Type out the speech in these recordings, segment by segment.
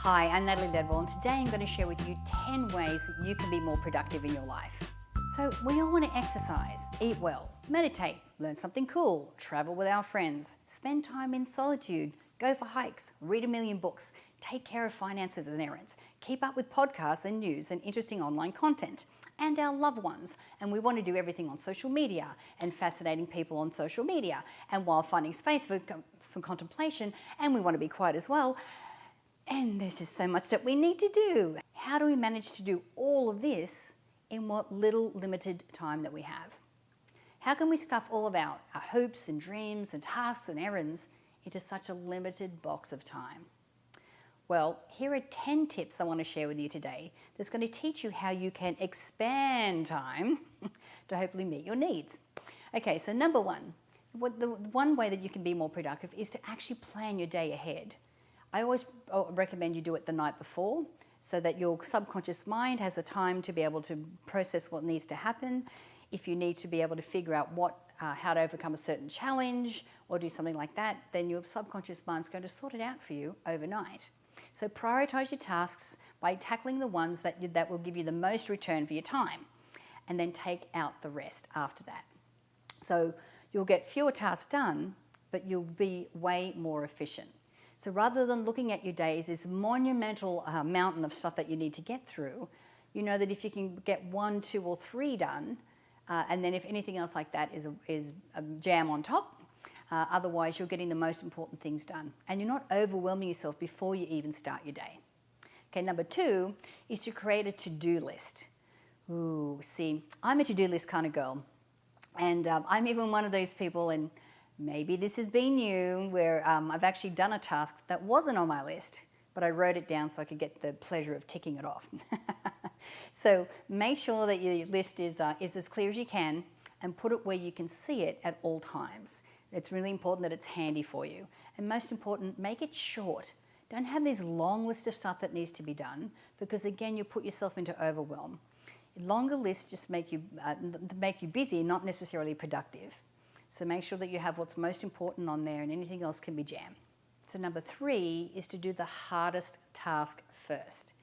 Hi, I'm Natalie Ledwell, and today I'm going to share with you 10 ways that you can be more productive in your life. So we all want to exercise, eat well, meditate, learn something cool, travel with our friends, spend time in solitude, go for hikes, read a million books, take care of finances and errands, keep up with podcasts and news and interesting online content, and our loved ones. And we want to do everything on social media and fascinating people on social media, and while finding space for contemplation, and we want to be quiet as well. And there's just so much that we need to do. How do we manage to do all of this in what little limited time that we have? How can we stuff all of our hopes and dreams and tasks and errands into such a limited box of time? Well, here are 10 tips I want to share with you today that's going to teach you how you can expand time to hopefully meet your needs. Okay, so number one, the one way that you can be more productive is to actually plan your day ahead. I always recommend you do it the night before so that your subconscious mind has the time to be able to process what needs to happen. If you need to be able to figure out how to overcome a certain challenge or do something like that, then your subconscious mind's going to sort it out for you overnight. So prioritize your tasks by tackling the ones that will give you the most return for your time, and then take out the rest after that. So you'll get fewer tasks done, but you'll be way more efficient. So rather than looking at your day as this monumental mountain of stuff that you need to get through, you know that if you can get 1, 2, or 3 done, and then if anything else like that is a jam on top, otherwise you're getting the most important things done. And you're not overwhelming yourself before you even start your day. Okay, number 2 is to create a to-do list. Ooh, see, I'm a to-do list kind of girl. And I'm even one of those people, and maybe this has been you, where I've actually done a task that wasn't on my list, but I wrote it down so I could get the pleasure of ticking it off. So make sure that your list is as clear as you can, and put it where you can see it at all times. It's really important that it's handy for you. And most important, make it short. Don't have this long list of stuff that needs to be done, because again, you put yourself into overwhelm. Longer lists just make you busy, not necessarily productive. So make sure that you have what's most important on there, and anything else can be jammed. So number 3 is to do the hardest task first.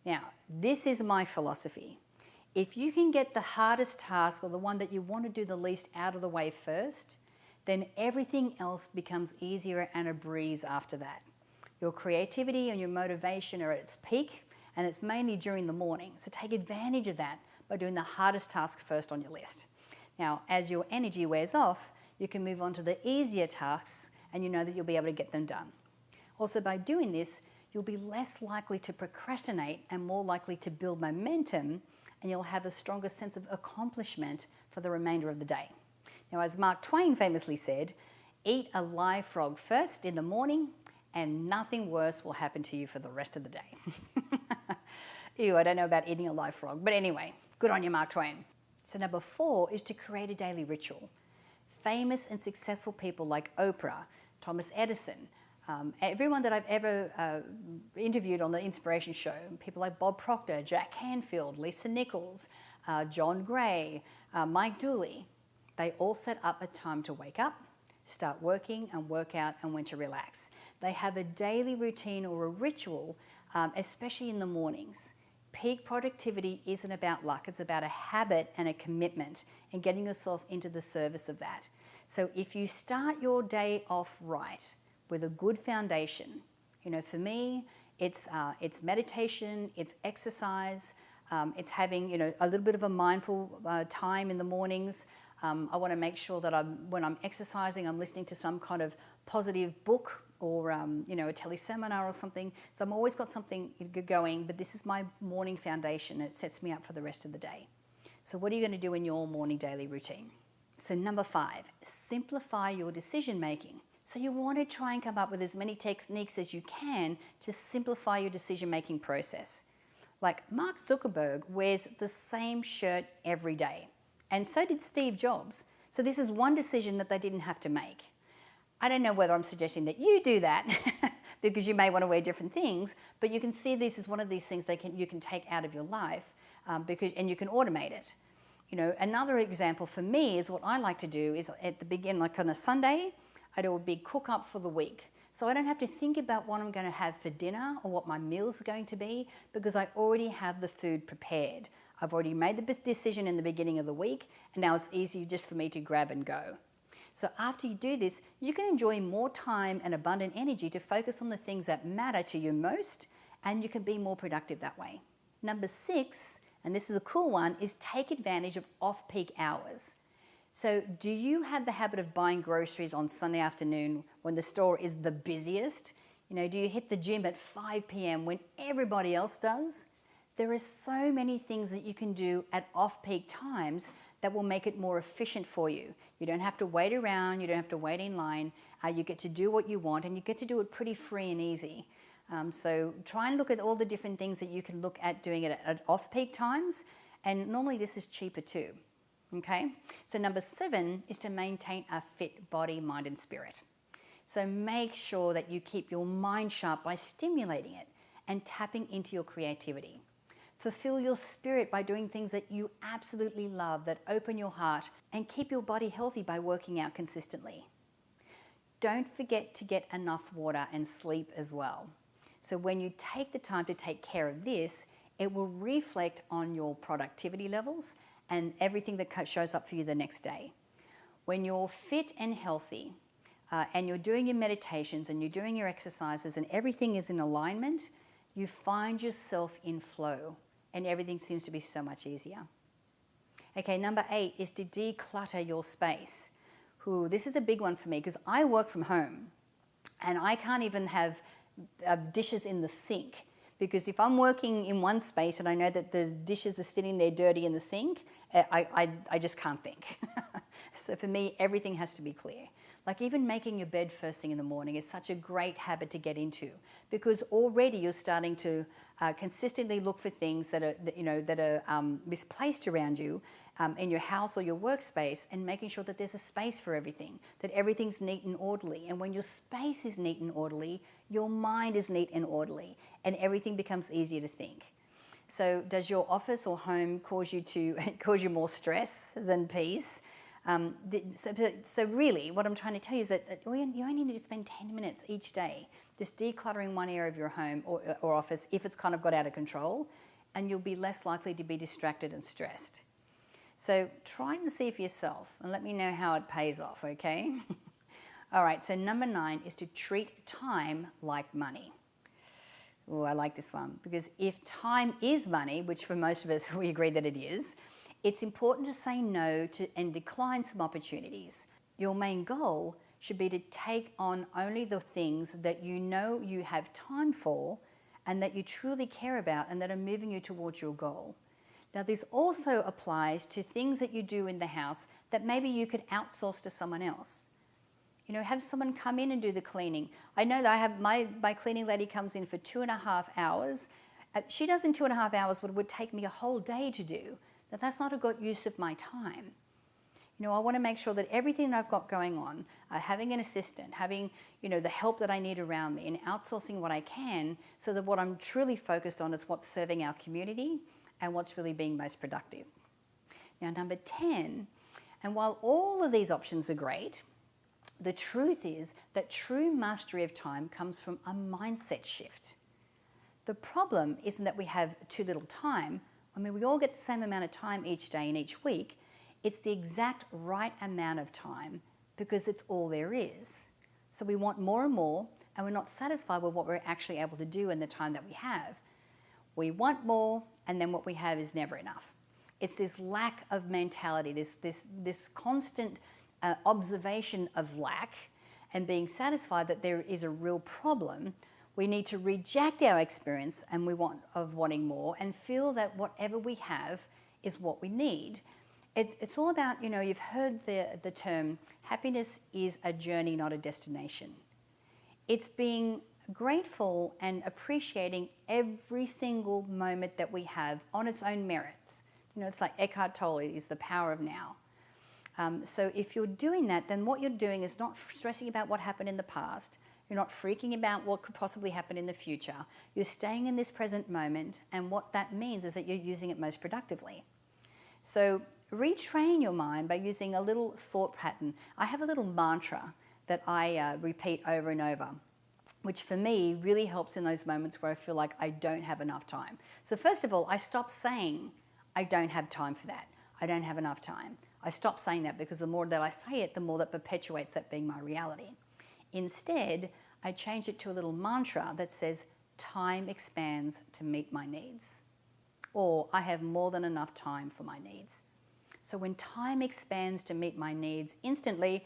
Now, this is my philosophy. If you can get the hardest task, or the one that you want to do the least, out of the way first, then everything else becomes easier and a breeze after that. Your creativity and your motivation are at its peak, and it's mainly during the morning. So take advantage of that by doing the hardest task first on your list. Now, as your energy wears off, you can move on to the easier tasks, and you know that you'll be able to get them done. Also, by doing this, you'll be less likely to procrastinate and more likely to build momentum, and you'll have a stronger sense of accomplishment for the remainder of the day. Now, as Mark Twain famously said, eat a live frog first in the morning, and nothing worse will happen to you for the rest of the day. Ew, I don't know about eating a live frog, but anyway, good on you, Mark Twain. So number 4 is to create a daily ritual. Famous and successful people like Oprah, Thomas Edison, everyone that I've ever interviewed on the Inspiration Show, people like Bob Proctor, Jack Canfield, Lisa Nichols, John Gray, Mike Dooley, they all set up a time to wake up, start working and work out, and when to relax. They have a daily routine or a ritual, especially in the mornings. Peak productivity isn't about luck, it's about a habit and a commitment, and getting yourself into the service of that. So if you start your day off right with a good foundation, for me, it's meditation, it's exercise, it's having a little bit of a mindful time in the mornings. I want to make sure that when I'm exercising, I'm listening to some kind of positive book, or a teleseminar or something. So I've always got something going, but this is my morning foundation. It sets me up for the rest of the day. So what are you going to do in your morning daily routine? So number 5, simplify your decision making. So you want to try and come up with as many techniques as you can to simplify your decision making process. Like Mark Zuckerberg wears the same shirt every day, and so did Steve Jobs. So this is one decision that they didn't have to make. I don't know whether I'm suggesting that you do that because you may want to wear different things, but you can see this as one of these things you can take out of your life and you can automate it. Another example for me is what I like to do is at the beginning, like on a Sunday, I do a big cook up for the week. So I don't have to think about what I'm going to have for dinner or what my meals are going to be, because I already have the food prepared. I've already made the decision in the beginning of the week, and now it's easy just for me to grab and go. So after you do this, you can enjoy more time and abundant energy to focus on the things that matter to you most, and you can be more productive that way. Number 6, and this is a cool one, is take advantage of off-peak hours. So do you have the habit of buying groceries on Sunday afternoon when the store is the busiest? You know, do you hit the gym at 5 p.m. when everybody else does? There are so many things that you can do at off-peak times that will make it more efficient for you. You don't have to wait around, you don't have to wait in line, you get to do what you want, and you get to do it pretty free and easy. So try and look at all the different things that you can look at doing it at off-peak times, and normally this is cheaper too. Okay, so number 7 is to maintain a fit body, mind, and spirit. So make sure that you keep your mind sharp by stimulating it and tapping into your creativity. Fulfill your spirit by doing things that you absolutely love, that open your heart, and keep your body healthy by working out consistently. Don't forget to get enough water and sleep as well. So when you take the time to take care of this, it will reflect on your productivity levels and everything that shows up for you the next day. When you're fit and healthy, and you're doing your meditations and you're doing your exercises and everything is in alignment, you find yourself in flow and everything seems to be so much easier. Okay, number 8 is to declutter your space. This is a big one for me because I work from home and I can't even have dishes in the sink, because if I'm working in one space and I know that the dishes are sitting there dirty in the sink, I just can't think. So for me, everything has to be clear. Like even making your bed first thing in the morning is such a great habit to get into, because already you're starting to consistently look for things that are misplaced around you in your house or your workspace, and making sure that there's a space for everything, that everything's neat and orderly. And when your space is neat and orderly, your mind is neat and orderly, and everything becomes easier to think. So does your office or home cause you more stress than peace? So really, what I'm trying to tell you is that you only need to spend 10 minutes each day just decluttering one area of your home or office if it's kind of got out of control, and you'll be less likely to be distracted and stressed. So try and see for yourself and let me know how it pays off, okay? All right, so number 9 is to treat time like money. Oh, I like this one, because if time is money, which for most of us we agree that it is, it's important to say no to and decline some opportunities. Your main goal should be to take on only the things that you know you have time for and that you truly care about and that are moving you towards your goal. Now, this also applies to things that you do in the house that maybe you could outsource to someone else. You know, have someone come in and do the cleaning. I know that I have my cleaning lady comes in for 2.5 hours. She does in 2.5 hours what would take me a whole day to do. That's not a good use of my time. You know, I want to make sure that everything that I've got going on, having an assistant, having, the help that I need around me, and outsourcing what I can, so that what I'm truly focused on is what's serving our community and what's really being most productive. Now, number 10, and while all of these options are great, the truth is that true mastery of time comes from a mindset shift. The problem isn't that we have too little time. I mean, we all get the same amount of time each day and each week. It's the exact right amount of time, because it's all there is. So we want more and more, and we're not satisfied with what we're actually able to do in the time that we have. We want more, and then what we have is never enough. It's this lack of mentality, this constant observation of lack and being satisfied that there is a real problem. We need to reject our experience and of wanting more, and feel that whatever we have is what we need. It's all about, you've heard the term, happiness is a journey, not a destination. It's being grateful and appreciating every single moment that we have on its own merits. It's like Eckhart Tolle is the power of now. So if you're doing that, then what you're doing is not stressing about what happened in the past. You're not freaking about what could possibly happen in the future. You're staying in this present moment, and what that means is that you're using it most productively. So retrain your mind by using a little thought pattern. I have a little mantra that I repeat over and over. which for me really helps in those moments where I feel like I don't have enough time. So first of all, I stop saying, I don't have time for that. I don't have enough time. I stop saying that, because the more that I say it, the more that perpetuates that being my reality. Instead, I change it to a little mantra that says, time expands to meet my needs. Or I have more than enough time for my needs. So when time expands to meet my needs, instantly,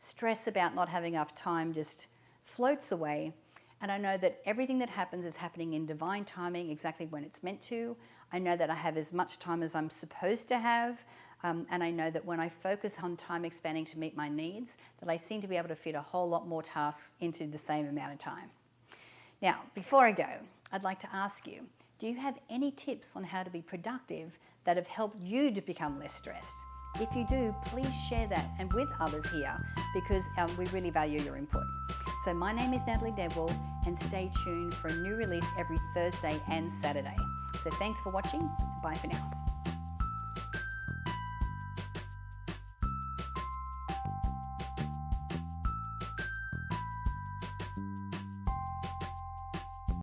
stress about not having enough time just floats away. And I know that everything that happens is happening in divine timing, exactly when it's meant to. I know that I have as much time as I'm supposed to have. And I know that when I focus on time expanding to meet my needs, that I seem to be able to fit a whole lot more tasks into the same amount of time. Now, before I go, I'd like to ask you, do you have any tips on how to be productive that have helped you to become less stressed? If you do, please share that and with others here, because we really value your input. So my name is Natalie Ledwell, and stay tuned for a new release every Thursday and Saturday. So thanks for watching. Bye for now.